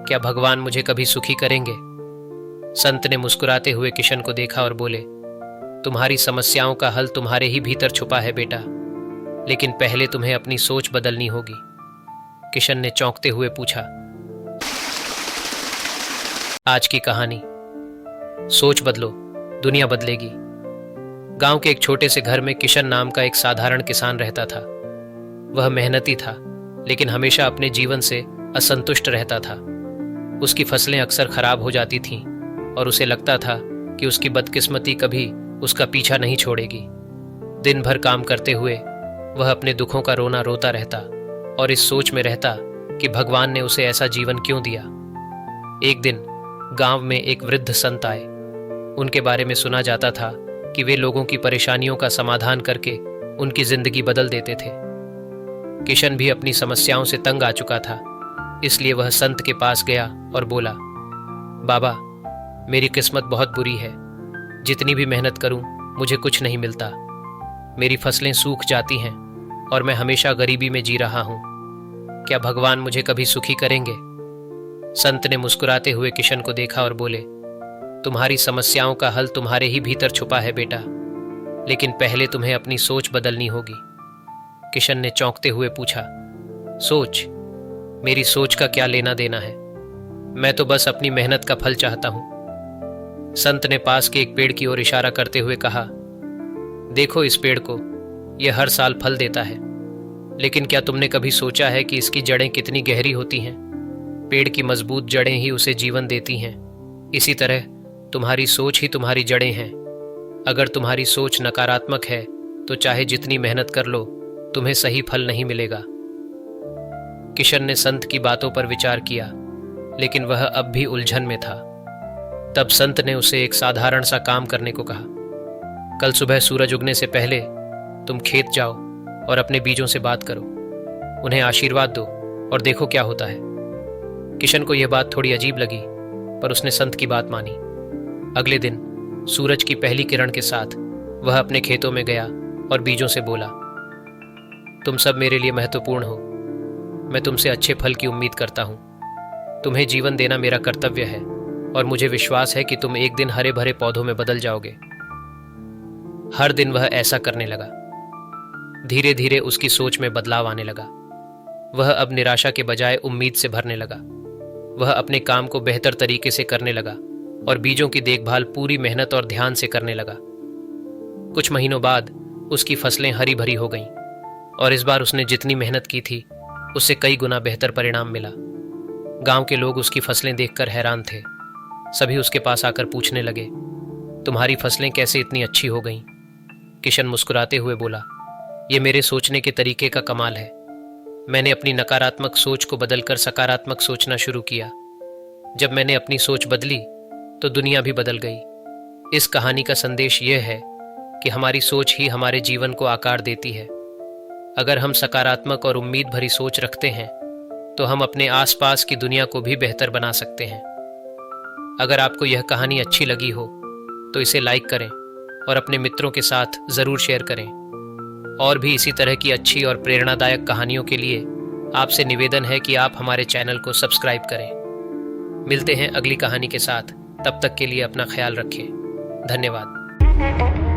क्या भगवान मुझे कभी सुखी करेंगे? संत ने मुस्कुराते हुए किशन को देखा और बोले, तुम्हारी समस्याओं का हल तुम्हारे ही भीतर छुपा है बेटा, लेकिन पहले तुम्हें अपनी सोच बदलनी होगी। किशन ने चौंकते हुए पूछा, आज की कहानी। सोच बदलो, दुनिया बदलेगी। गांव के एक छोटे से घर में किशन नाम का एक साधारण किसान रहता था। वह मेहनती था, लेकिन हमेशा अपने जीवन से असंतुष्ट रहता था। उसकी फसलें अक्सर खराब हो जाती थीं और उसे लगता था कि उसकी बदकिस्मती कभी उसका पीछा नहीं छोड़ेगी। दिन भर काम करते हुए वह अपने दुखों का रोना रोता रहता और इस सोच में रहता कि भगवान ने उसे ऐसा जीवन क्यों दिया। एक दिन गांव में एक वृद्ध संत आए। उनके बारे में सुना जाता था कि वे लोगों की परेशानियों का समाधान करके उनकी जिंदगी बदल देते थे। किशन भी अपनी समस्याओं से तंग आ चुका था, इसलिए वह संत के पास गया और बोला, बाबा, मेरी किस्मत बहुत बुरी है। जितनी भी मेहनत करूं मुझे कुछ नहीं मिलता। मेरी फसलें सूख जाती हैं और मैं हमेशा गरीबी में जी रहा हूं। क्या भगवान मुझे कभी सुखी करेंगे? संत ने मुस्कुराते हुए किशन को देखा और बोले, तुम्हारी समस्याओं का हल तुम्हारे ही भीतर छुपा है बेटा, लेकिन पहले तुम्हें अपनी सोच बदलनी होगी। किशन ने चौंकते हुए पूछा, सोच? मेरी सोच का क्या लेना देना है? मैं तो बस अपनी मेहनत का फल चाहता हूं। संत ने पास के एक पेड़ की ओर इशारा करते हुए कहा, देखो इस पेड़ को, यह हर साल फल देता है, लेकिन क्या तुमने कभी सोचा है कि इसकी जड़ें कितनी गहरी होती हैं? पेड़ की मजबूत जड़ें ही उसे जीवन देती हैं। इसी तरह तुम्हारी सोच ही तुम्हारी जड़ें हैं। अगर तुम्हारी सोच नकारात्मक है तो चाहे जितनी मेहनत कर लो, तुम्हें सही फल नहीं मिलेगा। किशन ने संत की बातों पर विचार किया, लेकिन वह अब भी उलझन में था। तब संत ने उसे एक साधारण सा काम करने को कहा। कल सुबह सूरज उगने से पहले तुम खेत जाओ और अपने बीजों से बात करो, उन्हें आशीर्वाद दो और देखो क्या होता है। किशन को यह बात थोड़ी अजीब लगी, पर उसने संत की बात मानी। अगले दिन सूरज की पहली किरण के साथ वह अपने खेतों में गया और बीजों से बोला, तुम सब मेरे लिए महत्वपूर्ण हो। मैं तुमसे अच्छे फल की उम्मीद करता हूं। तुम्हें जीवन देना मेरा कर्तव्य है और मुझे विश्वास है कि तुम एक दिन हरे भरे पौधों में बदल जाओगे। हर दिन वह ऐसा करने लगा। धीरे धीरे उसकी सोच में बदलाव आने लगा। वह अब निराशा के बजाय उम्मीद से भरने लगा। वह अपने काम को बेहतर तरीके से करने लगा और बीजों की देखभाल पूरी मेहनत और ध्यान से करने लगा। कुछ महीनों बाद उसकी फसलें हरी भरी हो गईं और इस बार उसने जितनी मेहनत की थी उससे कई गुना बेहतर परिणाम मिला। गांव के लोग उसकी फसलें देखकर हैरान थे। सभी उसके पास आकर पूछने लगे, तुम्हारी फसलें कैसे इतनी अच्छी हो गईं? किशन मुस्कुराते हुए बोला, ये मेरे सोचने के तरीके का कमाल है। मैंने अपनी नकारात्मक सोच को बदलकर सकारात्मक सोचना शुरू किया। जब मैंने अपनी सोच बदली तो दुनिया भी बदल गई। इस कहानी का संदेश यह है कि हमारी सोच ही हमारे जीवन को आकार देती है। अगर हम सकारात्मक और उम्मीद भरी सोच रखते हैं तो हम अपने आसपास की दुनिया को भी बेहतर बना सकते हैं। अगर आपको यह कहानी अच्छी लगी हो तो इसे लाइक करें और अपने मित्रों के साथ ज़रूर शेयर करें। और भी इसी तरह की अच्छी और प्रेरणादायक कहानियों के लिए आपसे निवेदन है कि आप हमारे चैनल को सब्सक्राइब करें। मिलते हैं अगली कहानी के साथ। तब तक के लिए अपना ख्याल रखें। धन्यवाद।